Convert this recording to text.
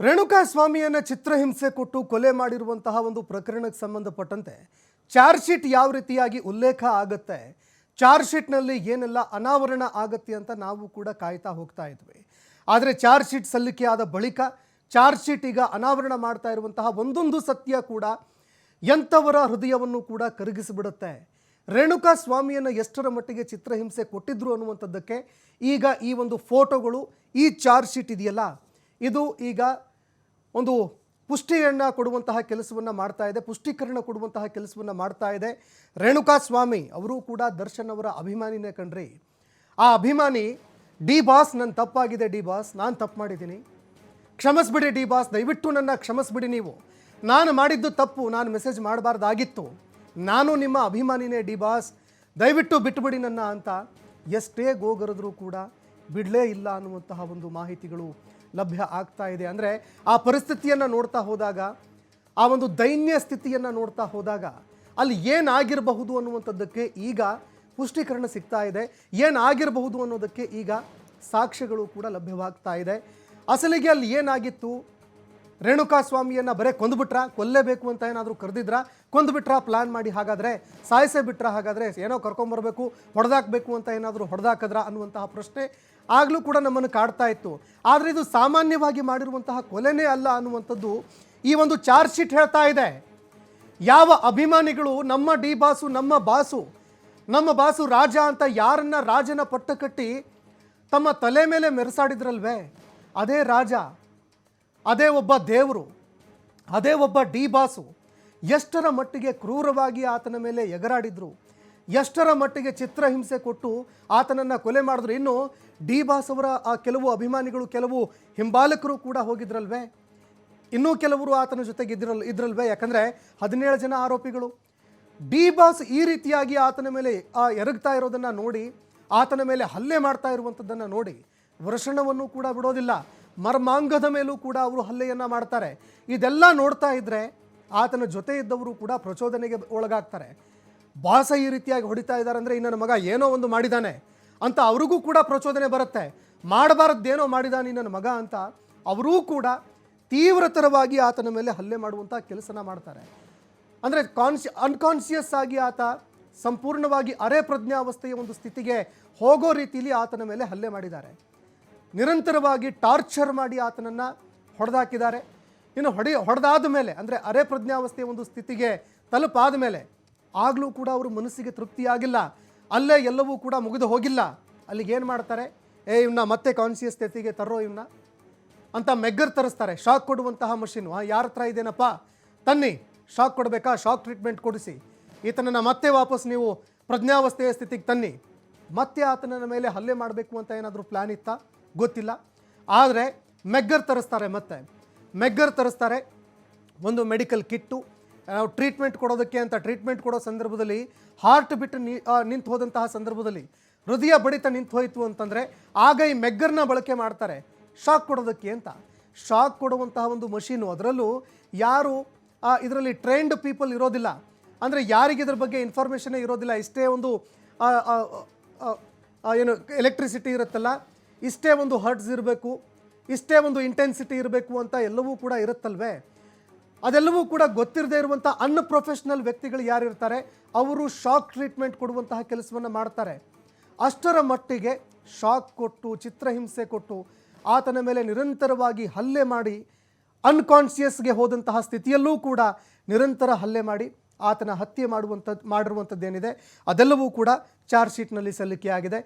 ರೇಣುಕಾ ಸ್ವಾಮಿಯನ್ನ ಚಿತ್ರಹಿಂಸೆ ಕೊಟ್ಟು ಕೊಲೆ ಮಾಡಿರುವಂತಹ ಒಂದು ಪ್ರಕರಣಕ್ಕೆ ಸಂಬಂಧಪಟ್ಟಂತೆ ಚಾರ್ಜ್ ಶೀಟ್ ಯಾವ ರೀತಿಯಾಗಿ ಉಲ್ಲೇಖ ಆಗುತ್ತೆ, ಚಾರ್ಜ್ ಶೀಟ್ನಲ್ಲಿ ಏನೆಲ್ಲ ಅನಾವರಣ ಆಗುತ್ತೆ ಅಂತ ನಾವು ಕೂಡ ಕಾಯ್ತಾ ಹೋಗ್ತಾ ಇದ್ವಿ. ಆದರೆ ಚಾರ್ಜ್ ಶೀಟ್ ಸಲ್ಲಿಕೆ ಆದ ಬಳಿಕ ಚಾರ್ಜ್ ಶೀಟ್ ಈಗ ಅನಾವರಣ ಮಾಡ್ತಾ ಇರುವಂತಹ ಒಂದೊಂದು ಸತ್ಯ ಕೂಡ ಎಂಥವರ ಹೃದಯವನ್ನು ಕೂಡ ಕರಗಿಸಿಬಿಡುತ್ತೆ. ರೇಣುಕಾ ಸ್ವಾಮಿಯನ್ನು ಎಷ್ಟರ ಮಟ್ಟಿಗೆ ಚಿತ್ರಹಿಂಸೆ ಕೊಟ್ಟಿದ್ರು ಅನ್ನುವಂಥದ್ದಕ್ಕೆ ಈಗ ಈ ಒಂದು ಫೋಟೋಗಳು, ಈ ಚಾರ್ಜ್ ಶೀಟ್ ಇದೆಯಲ್ಲ, ಇದು ಈಗ ಒಂದು ಪುಷ್ಟಿಯನ್ನು ಕೊಡುವಂತಹ ಕೆಲಸವನ್ನು ಮಾಡ್ತಾ ಇದೆ, ಪುಷ್ಟೀಕರಣ ಕೊಡುವಂತಹ ಕೆಲಸವನ್ನು ಮಾಡ್ತಾ ಇದೆ. ರೇಣುಕಾ ಸ್ವಾಮಿ ಅವರು ಕೂಡ ದರ್ಶನ್ ಅವರ ಅಭಿಮಾನಿನೇ ಕಣ್ರಿ. ಆ ಅಭಿಮಾನಿ ಡಿ ಬಾಸ್, ನನ್ನ ತಪ್ಪಾಗಿದೆ ಡಿ ಬಾಸ್, ನಾನು ತಪ್ಪು ಮಾಡಿದ್ದೀನಿ, ಕ್ಷಮಿಸ್ಬಿಡಿ ಡಿ ಬಾಸ್, ದಯವಿಟ್ಟು ನನ್ನ ಕ್ಷಮಿಸ್ಬಿಡಿ, ನೀವು ನಾನು ಮಾಡಿದ್ದು ತಪ್ಪು, ನಾನು ಮೆಸೇಜ್ ಮಾಡಬಾರ್ದಾಗಿತ್ತು, ನಾನು ನಿಮ್ಮ ಅಭಿಮಾನಿನೇ ಡಿ ಬಾಸ್, ದಯವಿಟ್ಟು ಬಿಟ್ಟುಬಿಡಿ ನನ್ನ ಅಂತ ಎಷ್ಟೇ ಗೋಗರೆದ್ರೂ ಕೂಡ ಬಿಡಲೇ ಇಲ್ಲ ಅನ್ನುವಂತಹ ಒಂದು ಮಾಹಿತಿಗಳು ಲಭ್ಯ ಆಗ್ತಾ ಇದೆ. ಅಂದರೆ ಆ ಪರಿಸ್ಥಿತಿಯನ್ನು ನೋಡ್ತಾ ಹೋದಾಗ, ಆ ಒಂದು ದೈನ್ಯ ಸ್ಥಿತಿಯನ್ನು ನೋಡ್ತಾ ಹೋದಾಗ ಅಲ್ಲಿ ಏನಾಗಿರಬಹುದು ಅನ್ನುವಂಥದ್ದಕ್ಕೆ ಈಗ ಪುಷ್ಟೀಕರಣ ಸಿಗ್ತಾ ಇದೆ. ಏನಾಗಿರಬಹುದು ಅನ್ನೋದಕ್ಕೆ ಈಗ ಸಾಕ್ಷ್ಯಗಳು ಕೂಡ ಲಭ್ಯವಾಗ್ತಾ ಇದೆ. ಅಸಲಿಗೆ ಅಲ್ಲಿ ಏನಾಗಿತ್ತು, ರೇಣುಕಾ ಸ್ವಾಮಿಯನ್ನು ಬರೀ ಕೊಂದುಬಿಟ್ರಾ, ಕೊಲ್ಲೇಬೇಕು ಅಂತ ಏನಾದರೂ ಕರೆದಿದ್ರಾ, ಕೊಂದುಬಿಟ್ರಾ ಪ್ಲ್ಯಾನ್ ಮಾಡಿ, ಹಾಗಾದರೆ ಸಾಯಿಸೇ ಬಿಟ್ರಾ, ಹಾಗಾದರೆ ಏನೋ ಕರ್ಕೊಂಬರ್ಬೇಕು ಹೊಡೆದಾಕಬೇಕು ಅಂತ ಏನಾದರೂ ಹೊಡೆದಾಕಿದ್ರಾ ಅನ್ನುವಂತಹ ಪ್ರಶ್ನೆ ಆಗಲೂ ಕೂಡ ನಮ್ಮನ್ನು ಕಾಡ್ತಾ ಇತ್ತು. ಆದರೆ ಇದು ಸಾಮಾನ್ಯವಾಗಿ ಮಾಡಿರುವಂತಹ ಕೊಲೆನೇ ಅಲ್ಲ ಅನ್ನುವಂಥದ್ದು ಈ ಒಂದು ಚಾರ್ಜ್ ಶೀಟ್ ಹೇಳ್ತಾ ಇದೆ. ಯಾವ ಅಭಿಮಾನಿಗಳು ನಮ್ಮ ಡಿ ಬಾಸು, ನಮ್ಮ ಬಾಸು ರಾಜ ಅಂತ ಯಾರನ್ನ ರಾಜನ ಪಟ್ಟ ಕಟ್ಟಿ ತಮ್ಮ ತಲೆ ಮೇಲೆ ಮೆರೆಸಾಡಿದ್ರಲ್ವೇ, ಅದೇ ರಾಜ, ಅದೇ ಒಬ್ಬ ದೇವರು, ಅದೇ ಒಬ್ಬ ಡಿ ಬಾಸು ಎಷ್ಟರ ಮಟ್ಟಿಗೆ ಕ್ರೂರವಾಗಿ ಆತನ ಮೇಲೆ ಎಗರಾಡಿದ್ರು, ಎಷ್ಟರ ಮಟ್ಟಿಗೆ ಚಿತ್ರಹಿಂಸೆ ಕೊಟ್ಟು ಆತನನ್ನು ಕೊಲೆ ಮಾಡಿದ್ರು. ಇನ್ನು ಡಿ ಬಾಸ್ ಅವರ ಆ ಕೆಲವು ಅಭಿಮಾನಿಗಳು, ಕೆಲವು ಹಿಂಬಾಲಕರು ಕೂಡ ಹೋಗಿದ್ರಲ್ವೇ, ಇನ್ನೂ ಕೆಲವರು ಆತನ ಜೊತೆಗೆ ಇದ್ರಲ್ವೇ. ಯಾಕಂದರೆ 17 ಜನ ಆರೋಪಿಗಳು. ಡಿ ಬಾಸ್ ಈ ರೀತಿಯಾಗಿ ಆತನ ಮೇಲೆ ಎರಗ್ತಾ ಇರೋದನ್ನು ನೋಡಿ, ಆತನ ಮೇಲೆ ಹಲ್ಲೆ ಮಾಡ್ತಾ ಇರುವಂಥದ್ದನ್ನು ನೋಡಿ ವೃಷಣವನ್ನು ಕೂಡ ಬಿಡೋದಿಲ್ಲ, ಮರ್ಮಾಂಗದ ಮೇಲೂ ಕೂಡ ಅವರು ಹಲ್ಲೆಯನ್ನು ಮಾಡ್ತಾರೆ. ಇದೆಲ್ಲ ನೋಡ್ತಾ ಇದ್ದರೆ ಆತನ ಜೊತೆ ಇದ್ದವರು ಕೂಡ ಪ್ರಚೋದನೆಗೆ ಒಳಗಾಗ್ತಾರೆ. ಬಾಸ ಈ ರೀತಿಯಾಗಿ ಹೊಡಿತಾ ಇದ್ದಾರೆ ಅಂದರೆ ಈ ನನ್ನ ಮಗ ಏನೋ ಒಂದು ಮಾಡಿದ್ದಾನೆ ಅಂತ ಅವ್ರಿಗೂ ಕೂಡ ಪ್ರಚೋದನೆ ಬರುತ್ತೆ. ಮಾಡಬಾರದ್ದೇನೋ ಮಾಡಿದಾನೆ ನನ್ನ ಮಗ ಅಂತ ಅವರೂ ಕೂಡ ತೀವ್ರತರವಾಗಿ ಆತನ ಮೇಲೆ ಹಲ್ಲೆ ಮಾಡುವಂಥ ಕೆಲಸನ ಮಾಡ್ತಾರೆ. ಅಂದರೆ ಅನ್ಕಾನ್ಷಿಯಸ್ ಆಗಿ ಆತ ಸಂಪೂರ್ಣವಾಗಿ ಅರೆ ಪ್ರಜ್ಞಾವಸ್ಥೆಯ ಒಂದು ಸ್ಥಿತಿಗೆ ಹೋಗೋ ರೀತಿಯಲ್ಲಿ ಆತನ ಮೇಲೆ ಹಲ್ಲೆ ಮಾಡಿದ್ದಾರೆ. ನಿರಂತರವಾಗಿ ಟಾರ್ಚರ್ ಮಾಡಿ ಆತನನ್ನು ಹೊಡೆದಾಕಿದ್ದಾರೆ. ಇನ್ನು ಹೊಡೆದಾದ ಮೇಲೆ, ಅಂದರೆ ಅರೆ ಪ್ರಜ್ಞಾವಸ್ಥೆಯ ಒಂದು ಸ್ಥಿತಿಗೆ ತಲುಪಾದ ಮೇಲೆ ಆಗಲೂ ಕೂಡ ಅವರು ಮನಸ್ಸಿಗೆ ತೃಪ್ತಿಯಾಗಿಲ್ಲ, ಅಲ್ಲೇ ಎಲ್ಲವೂ ಕೂಡ ಮುಗಿದು ಹೋಗಿಲ್ಲ. ಅಲ್ಲಿಗೆ ಏನು ಮಾಡ್ತಾರೆ, ಇವನ್ನ ಮತ್ತೆ ಕಾನ್ಷಿಯಸ್ ಸ್ಥಿತಿಗೆ ತರೋ ಇವನ್ನ ಅಂತ ಮೆಗ್ಗರ್ ತರಿಸ್ತಾರೆ. ಶಾಕ್ ಕೊಡುವಂತಹ ಮಷೀನು ಯಾರ ಹತ್ರ ಇದೇನಪ್ಪ, ತನ್ನಿ, ಶಾಕ್ ಕೊಡಬೇಕಾ, ಶಾಕ್ ಟ್ರೀಟ್ಮೆಂಟ್ ಕೊಡಿಸಿ, ಈತನನ್ನು ಮತ್ತೆ ವಾಪಸ್ ನೀವು ಪ್ರಜ್ಞಾವಸ್ಥೆಯ ಸ್ಥಿತಿಗೆ ತನ್ನಿ. ಮತ್ತೆ ಆತನ ಮೇಲೆ ಹಲ್ಲೆ ಮಾಡಬೇಕು ಅಂತ ಏನಾದರೂ ಪ್ಲ್ಯಾನ್ ಇತ್ತಾ ಗೊತ್ತಿಲ್ಲ. ಆದರೆ ಮೆಗ್ಗರ್ ತರಿಸ್ತಾರೆ. ಒಂದು ಮೆಡಿಕಲ್ ಕಿಟ್ಟು, ಟ್ರೀಟ್ಮೆಂಟ್ ಕೊಡೋದಕ್ಕೆ ಅಂತ ಟ್ರೀಟ್ಮೆಂಟ್ ಕೊಡೋ ಸಂದರ್ಭದಲ್ಲಿ ಹಾರ್ಟ್ ಬಿಟ್ಟು ನಿಂತು ಹೋದಂತಹ ಸಂದರ್ಭದಲ್ಲಿ, ಹೃದಯ ಬಡಿತ ನಿಂತು ಹೋಯಿತು ಅಂತಂದರೆ ಆಗ ಈ ಮೆಗ್ಗರ್ನ ಬಳಕೆ ಮಾಡ್ತಾರೆ ಶಾಕ್ ಕೊಡೋದಕ್ಕೆ ಅಂತ. ಶಾಕ್ ಕೊಡುವಂತಹ ಒಂದು ಮಷೀನು, ಅದರಲ್ಲೂ ಯಾರು ಇದರಲ್ಲಿ ಟ್ರೈನ್ಡ್ ಪೀಪಲ್ ಇರೋದಿಲ್ಲ, ಅಂದರೆ ಯಾರಿಗೆ ಇದ್ರ ಬಗ್ಗೆ ಇನ್ಫಾರ್ಮೇಷನ್ನೇ ಇರೋದಿಲ್ಲ. ಇಷ್ಟೇ ಒಂದು ಏನು ಎಲೆಕ್ಟ್ರಿಸಿಟಿ ಇರುತ್ತಲ್ಲ, ಇಷ್ಟೇ ಒಂದು ಹರ್ಟ್ಸ್ ಇರಬೇಕು, ಇಷ್ಟೇ ಒಂದು ಇಂಟೆನ್ಸಿಟಿ ಇರಬೇಕು ಅಂತ ಎಲ್ಲವೂ ಕೂಡ ಇರುತ್ತಲ್ವೇ. ಅದೆಲ್ಲವೂ ಕೂಡ ಗೊತ್ತಿರದೇ ಇರುವಂಥ ಅನ್ಪ್ರೊಫೆಷ್ನಲ್ ವ್ಯಕ್ತಿಗಳು ಯಾರಿರ್ತಾರೆ ಅವರು ಶಾಕ್ ಟ್ರೀಟ್ಮೆಂಟ್ ಕೊಡುವಂತಹ ಕೆಲಸವನ್ನು ಮಾಡ್ತಾರೆ. ಅಷ್ಟರ ಮಟ್ಟಿಗೆ ಶಾಕ್ ಕೊಟ್ಟು, ಚಿತ್ರಹಿಂಸೆ ಕೊಟ್ಟು, ಆತನ ಮೇಲೆ ನಿರಂತರವಾಗಿ ಹಲ್ಲೆ ಮಾಡಿ, ಅನ್ಕಾನ್ಷಿಯಸ್ಗೆ ಹೋದಂತಹ ಸ್ಥಿತಿಯಲ್ಲೂ ಕೂಡ ನಿರಂತರ ಹಲ್ಲೆ ಮಾಡಿ ಆತನ ಹತ್ಯೆ ಮಾಡಿರುವಂಥದ್ದೇನಿದೆ ಅದೆಲ್ಲವೂ ಕೂಡ ಚಾರ್ಜ್ ಶೀಟ್ನಲ್ಲಿ ಸಲ್ಲಿಕೆಯಾಗಿದೆ.